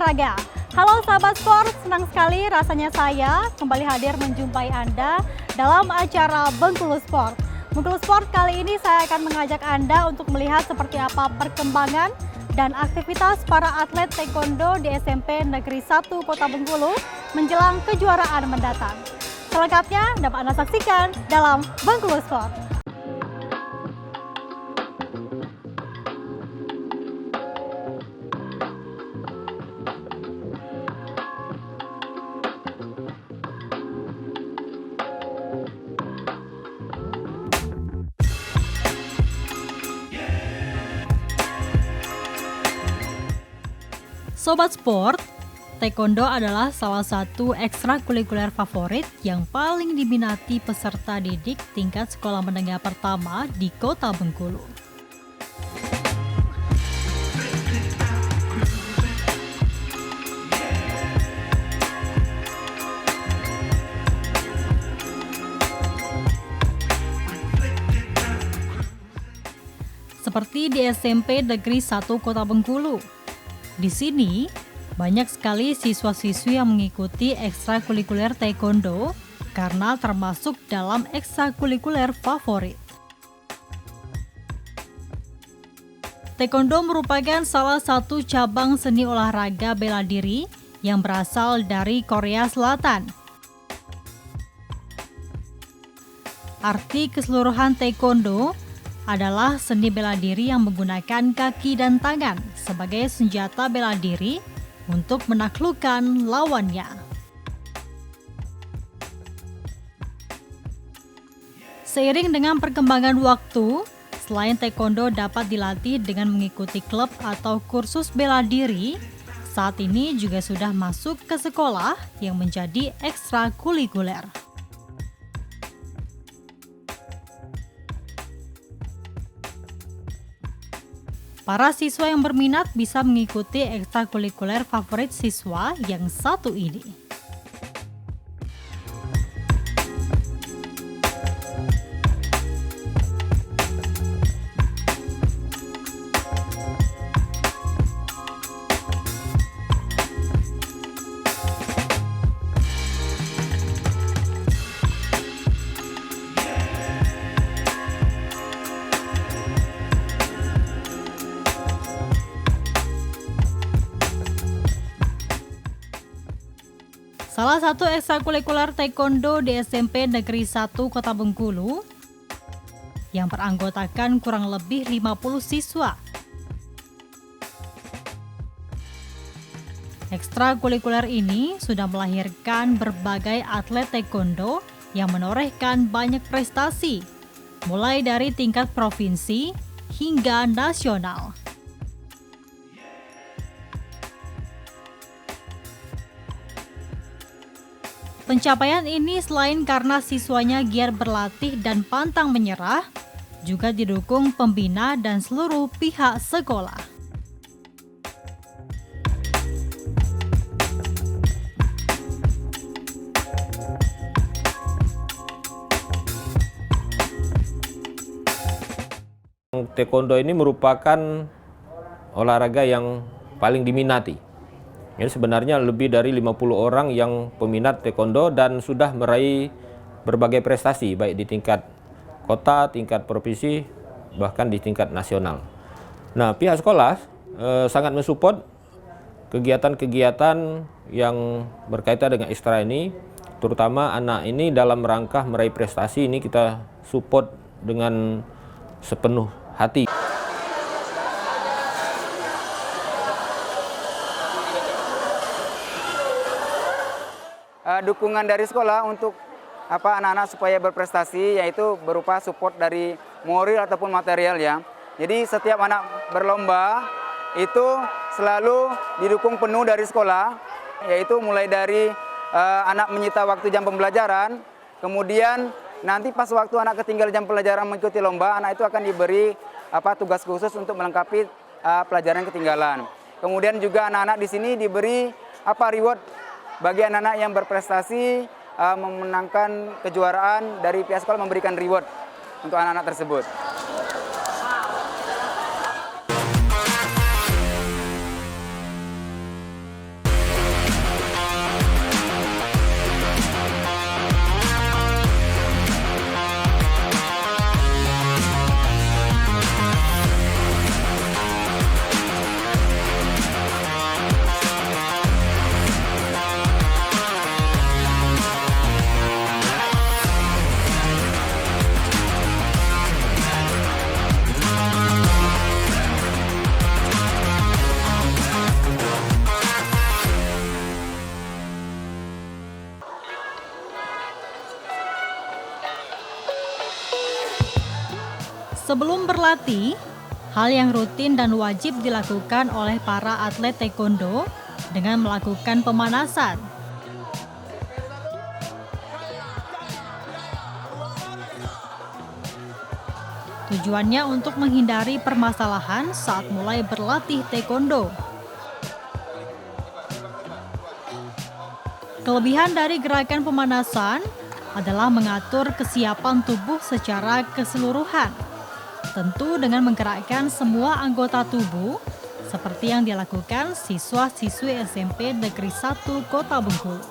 olahraga. Halo sahabat sport, senang sekali rasanya saya kembali hadir menjumpai Anda dalam acara Bengkulu Sport. Bengkulu Sport kali ini saya akan mengajak Anda untuk melihat seperti apa perkembangan dan aktivitas para atlet taekwondo di SMP Negeri 1 Kota Bengkulu menjelang kejuaraan mendatang. Selengkapnya dapat Anda saksikan dalam Bengkulu Sport. Sobat Sport, taekwondo adalah salah satu ekstrakurikuler favorit yang paling diminati peserta didik tingkat sekolah menengah pertama di Kota Bengkulu. Seperti di SMP Negeri 1 Kota Bengkulu. Di sini, banyak sekali siswa-siswi yang mengikuti ekstrakurikuler taekwondo karena termasuk dalam ekstrakurikuler favorit. Taekwondo merupakan salah satu cabang seni olahraga bela diri yang berasal dari Korea Selatan. Arti keseluruhan taekwondo adalah seni bela diri yang menggunakan kaki dan tangan sebagai senjata bela diri untuk menaklukkan lawannya. Seiring dengan perkembangan waktu, selain taekwondo dapat dilatih dengan mengikuti klub atau kursus bela diri, saat ini juga sudah masuk ke sekolah yang menjadi ekstrakurikuler. Para siswa yang berminat bisa mengikuti ekstrakurikuler favorit siswa yang satu ini. Salah satu ekstrakurikuler taekwondo di SMP Negeri 1 Kota Bengkulu yang beranggotakan kurang lebih 50 siswa. Ekstrakurikuler ini sudah melahirkan berbagai atlet taekwondo yang menorehkan banyak prestasi, mulai dari tingkat provinsi hingga nasional. Pencapaian ini selain karena siswanya giat berlatih dan pantang menyerah, juga didukung pembina dan seluruh pihak sekolah. Taekwondo ini merupakan olahraga yang paling diminati. Jadi sebenarnya lebih dari 50 orang yang peminat taekwondo dan sudah meraih berbagai prestasi baik di tingkat kota, tingkat provinsi, bahkan di tingkat nasional. Nah, pihak sekolah sangat mensupport kegiatan-kegiatan yang berkaitan dengan ekstra ini, terutama anak ini dalam rangka meraih prestasi ini kita support dengan sepenuh hati. Dukungan dari sekolah untuk anak-anak supaya berprestasi yaitu berupa support dari moral ataupun material ya. Jadi setiap anak berlomba itu selalu didukung penuh dari sekolah, yaitu mulai dari anak menyita waktu jam pembelajaran, kemudian nanti pas waktu anak ketinggal jam pelajaran mengikuti lomba, anak itu akan diberi tugas khusus untuk melengkapi pelajaran ketinggalan. Kemudian juga anak-anak di sini diberi reward bagi anak-anak yang berprestasi memenangkan kejuaraan, dari pihak sekolah memberikan reward untuk anak-anak tersebut. Sebelum berlatih, hal yang rutin dan wajib dilakukan oleh para atlet taekwondo dengan melakukan pemanasan. Tujuannya untuk menghindari permasalahan saat mulai berlatih taekwondo. Kelebihan dari gerakan pemanasan adalah mengatur kesiapan tubuh secara keseluruhan. Tentu dengan menggerakkan semua anggota tubuh seperti yang dilakukan siswa-siswi SMP Negeri 1 Kota Bengkulu.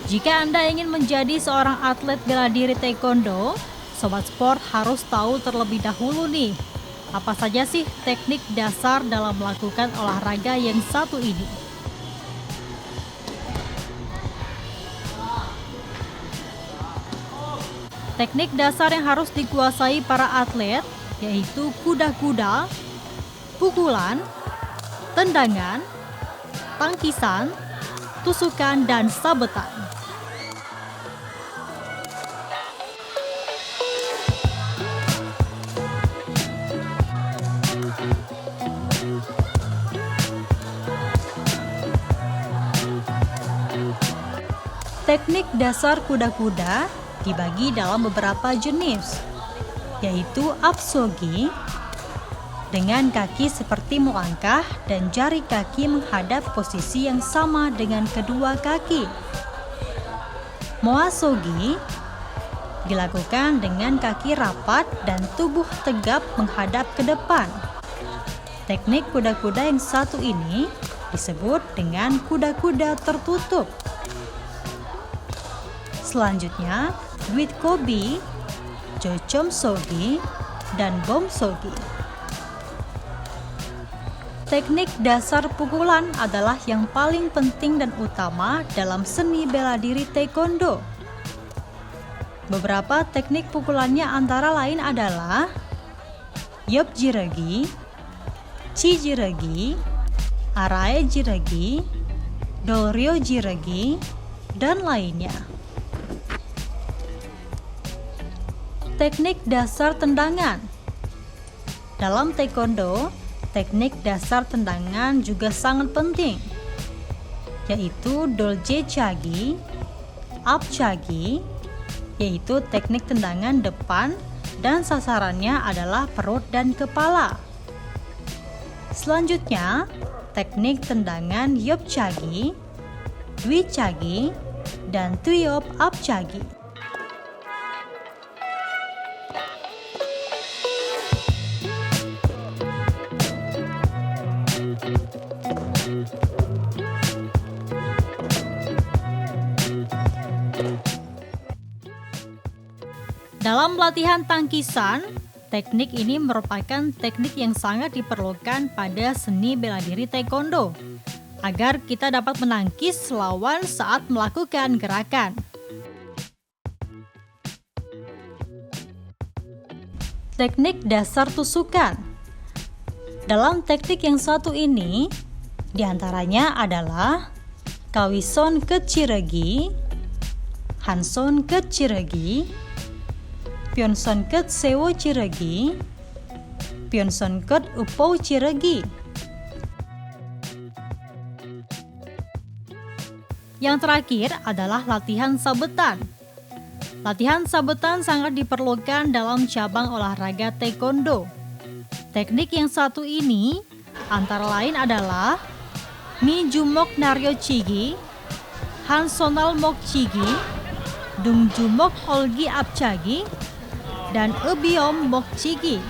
Jika Anda ingin menjadi seorang atlet bela diri taekwondo, Sobat Sport harus tahu terlebih dahulu nih, apa saja sih teknik dasar dalam melakukan olahraga yang satu ini. Teknik dasar yang harus dikuasai para atlet yaitu kuda-kuda, pukulan, tendangan, tangkisan, tusukan, dan sabetan. Teknik dasar kuda-kuda dibagi dalam beberapa jenis, yaitu apsogi, dengan kaki seperti melangkah dan jari kaki menghadap posisi yang sama dengan kedua kaki. Moasogi dilakukan dengan kaki rapat dan tubuh tegap menghadap ke depan. Teknik kuda-kuda yang satu ini disebut dengan kuda-kuda tertutup. Selanjutnya, Dwit Kobi, Jochom Sogi, dan Bom Sogi. Teknik dasar pukulan adalah yang paling penting dan utama dalam seni bela diri taekwondo. Beberapa teknik pukulannya antara lain adalah Yop Jiragi, Chi Jiragi, Arae Jiragi, Doryo Jiragi, dan lainnya. Teknik dasar tendangan. Dalam taekwondo, teknik dasar tendangan juga sangat penting, yaitu Dolje Chagi, Up Chagi, yaitu teknik tendangan depan dan sasarannya adalah perut dan kepala. Selanjutnya, teknik tendangan Yop Chagi, Dwi Chagi, dan Tuyop Up Chagi. Dalam latihan tangkisan, teknik ini merupakan teknik yang sangat diperlukan pada seni bela diri taekwondo agar kita dapat menangkis lawan saat melakukan gerakan. Teknik dasar tusukan. Dalam teknik yang satu ini, diantaranya adalah Kawison Kechiragi, Hanson Kechiragi, Pyeonson Ket Sewo Chiragi, Pyeonson Ket Upou Chiragi. Yang terakhir adalah latihan sabetan. Latihan sabetan sangat diperlukan dalam cabang olahraga taekwondo. Teknik yang satu ini antara lain adalah Mi Jumok Naryo Chigi, Han Sonal Mok Chigi, Dung Jumok Olgi Apchagi, dan Ebiom Mok Chigi.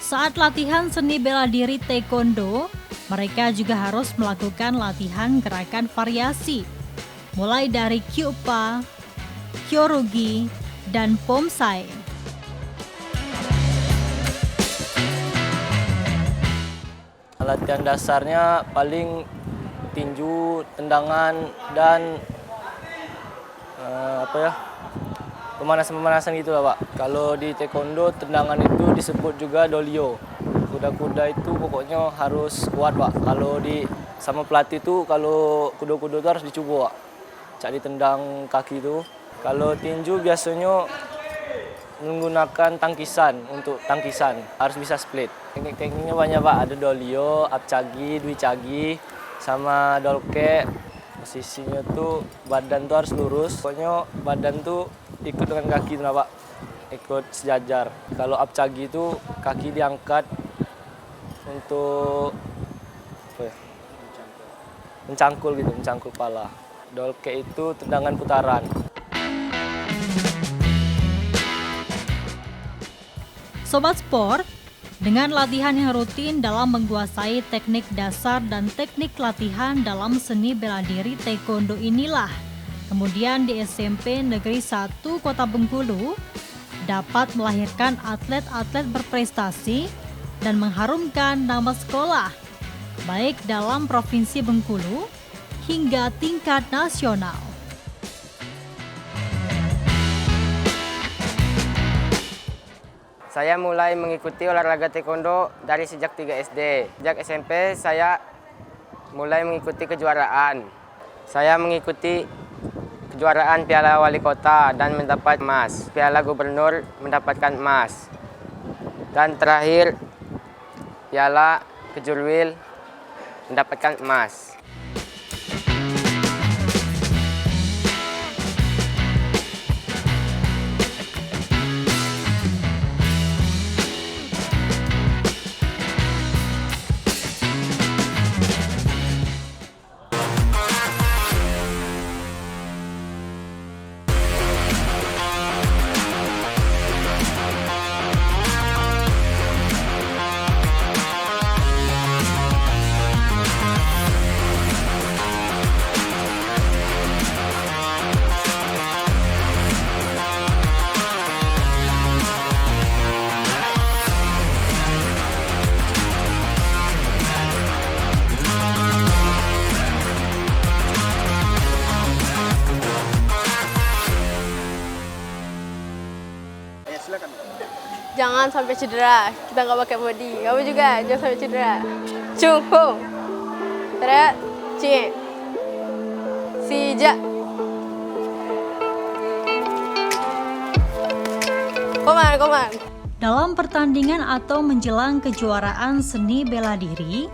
Saat latihan seni bela diri taekwondo, mereka juga harus melakukan latihan gerakan variasi, mulai dari kyupa, kyorugi, dan pomsai. Latihan dasarnya paling tinju, tendangan, dan pemanasan-pemanasan gitu lah Pak. Kalau di taekwondo tendangan itu disebut juga dolio. Kuda-kuda itu pokoknya harus kuat Pak. Kalau sama pelatih itu kalau kuda-kuda itu harus dicoba Pak. Cak ditendang kaki itu. Kalau tinju biasanya menggunakan tangkisan untuk tangkisan. Harus bisa split. Teknik-tekniknya banyak Pak. Ada dolio, apcagi, duicagi, sama dolke. Posisinya tuh badan tuh harus lurus. Pokoknya badan tuh ikut dengan kaki tuh Pak, ikut sejajar. Kalau apcagi itu kaki diangkat untuk mencangkul gitu, mencangkul kepala. Dolke itu tendangan putaran. Sobat Sport, dengan latihan yang rutin dalam menguasai teknik dasar dan teknik latihan dalam seni bela diri taekwondo inilah, kemudian di SMP Negeri 1 Kota Bengkulu dapat melahirkan atlet-atlet berprestasi dan mengharumkan nama sekolah, baik dalam Provinsi Bengkulu hingga tingkat nasional. Saya mulai mengikuti olahraga taekwondo dari sejak 3 SD. Sejak SMP saya mulai mengikuti kejuaraan. Saya mengikuti kejuaraan Piala Wali Kota dan mendapat emas. Piala Gubernur mendapatkan emas. Dan terakhir Piala Kejurwil mendapatkan emas. Jangan sampai cedera, kita nggak pakai body. Kamu juga jangan sampai cedera. Chung hong, tera, cing, sijak. Koman. Dalam pertandingan atau menjelang kejuaraan seni bela diri,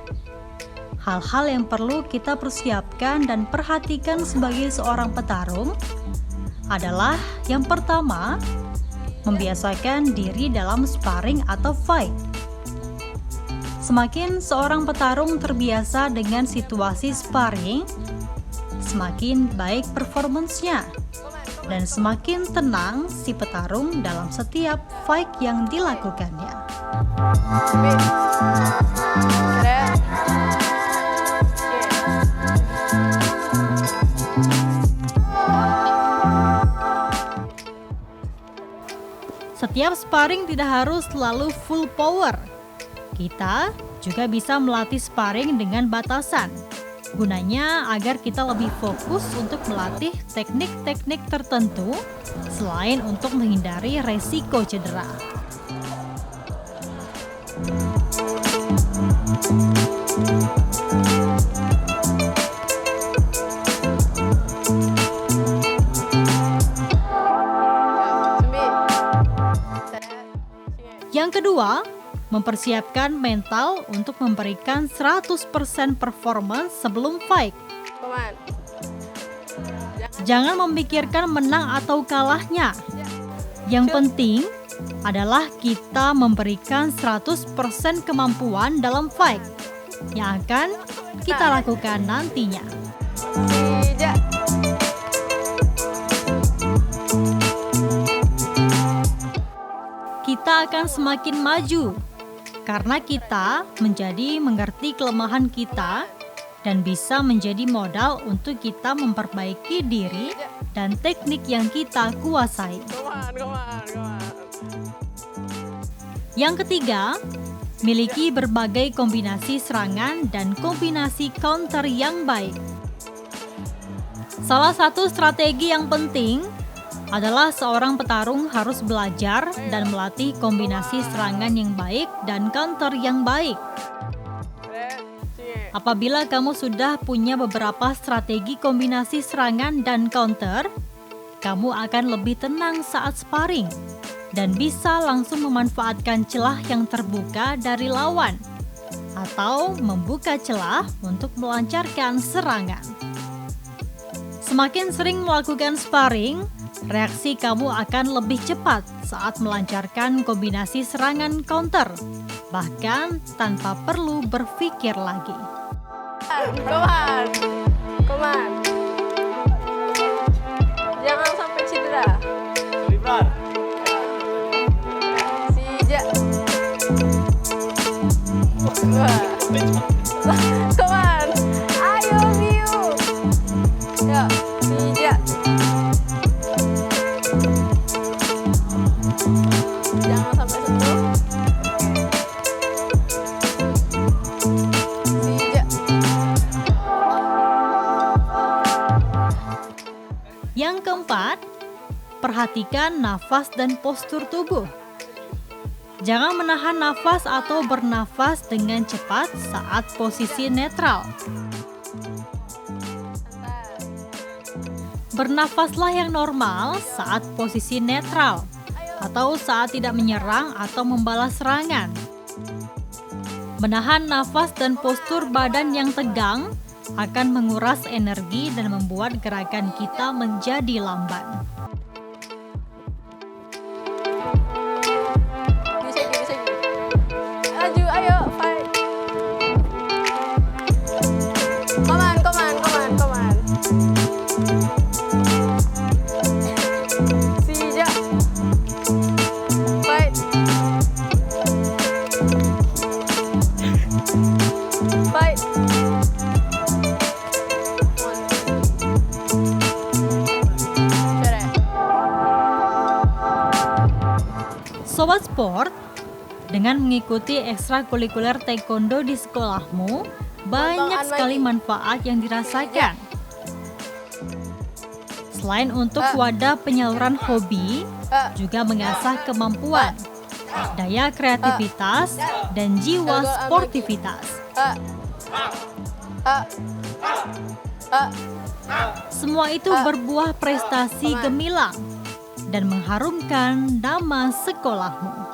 hal-hal yang perlu kita persiapkan dan perhatikan sebagai seorang petarung adalah yang pertama, membiasakan diri dalam sparring atau fight. Semakin seorang petarung terbiasa dengan situasi sparring, semakin baik performance-nya dan semakin tenang si petarung dalam setiap fight yang dilakukannya. Setiap sparring tidak harus selalu full power. Kita juga bisa melatih sparring dengan batasan. Gunanya agar kita lebih fokus untuk melatih teknik-teknik tertentu selain untuk menghindari resiko cedera. Yang kedua, mempersiapkan mental untuk memberikan 100% performance sebelum fight. Jangan memikirkan menang atau kalahnya. Yang penting adalah kita memberikan 100% kemampuan dalam fight yang akan kita lakukan nantinya. Kita akan semakin maju karena kita menjadi mengerti kelemahan kita dan bisa menjadi modal untuk kita memperbaiki diri dan teknik yang kita kuasai. Yang ketiga, miliki berbagai kombinasi serangan dan kombinasi counter yang baik. Salah satu strategi yang penting adalah seorang petarung harus belajar dan melatih kombinasi serangan yang baik dan counter yang baik. Apabila kamu sudah punya beberapa strategi kombinasi serangan dan counter, kamu akan lebih tenang saat sparring dan bisa langsung memanfaatkan celah yang terbuka dari lawan atau membuka celah untuk melancarkan serangan. Semakin sering melakukan sparring, reaksi kamu akan lebih cepat saat melancarkan kombinasi serangan counter, bahkan tanpa perlu berpikir lagi. Koman. Jangan sampai cedera. Sijak. Koman. Ayo Miu. Ya, sijak. Jangan sampai sentuh. Sijak. Yang keempat, perhatikan nafas dan postur tubuh. Jangan menahan nafas atau bernafas dengan cepat saat posisi netral. Bernafaslah yang normal saat posisi netral atau saat tidak menyerang atau membalas serangan. Menahan nafas dan postur badan yang tegang akan menguras energi dan membuat gerakan kita menjadi lamban. Bisa. Aju, ayo, fight. Koman. Sijak. Fight. Fight. Sobat Sport, dengan mengikuti ekstrakurikuler taekwondo di sekolahmu, banyak sekali manfaat yang dirasakan. Selain untuk wadah penyaluran hobi, juga mengasah kemampuan, daya kreativitas, dan jiwa sportivitas. Semua itu berbuah prestasi gemilang dan mengharumkan nama sekolahmu.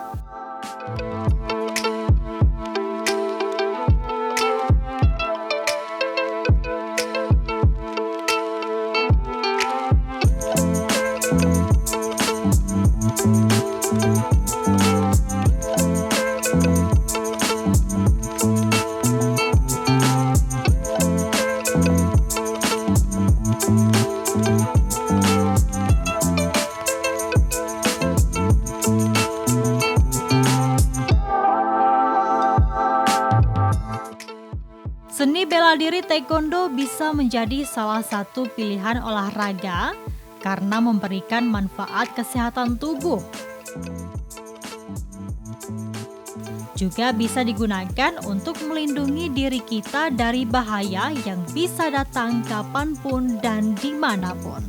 Seni bela diri taekwondo bisa menjadi salah satu pilihan olahraga karena memberikan manfaat kesehatan tubuh. Juga bisa digunakan untuk melindungi diri kita dari bahaya yang bisa datang kapanpun dan dimanapun.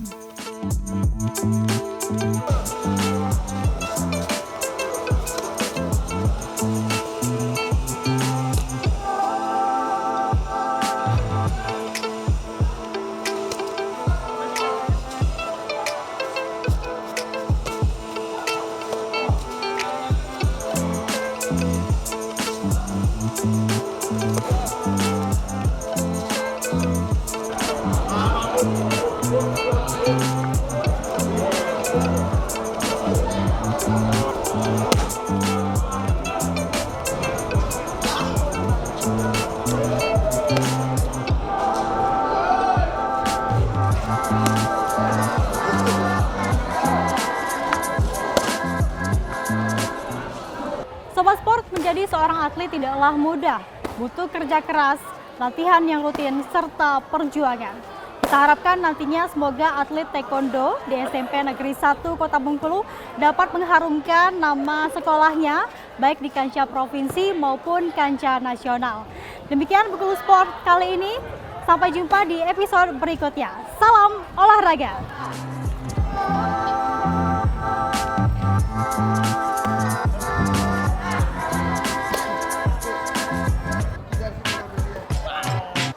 Sobat Sport, menjadi seorang atlet tidaklah mudah, butuh kerja keras, latihan yang rutin, serta perjuangan. Kita harapkan nantinya semoga atlet taekwondo di SMP Negeri 1 Kota Bengkulu dapat mengharumkan nama sekolahnya baik di kancah provinsi maupun kancah nasional. Demikian Bengkulu Sport kali ini, sampai jumpa di episode berikutnya. Salam olahraga!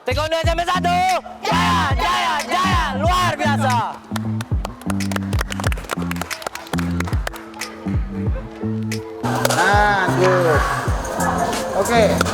Taekwondo SMP 1, jaya, jaya, jaya, luar biasa. Nah, good. Oke.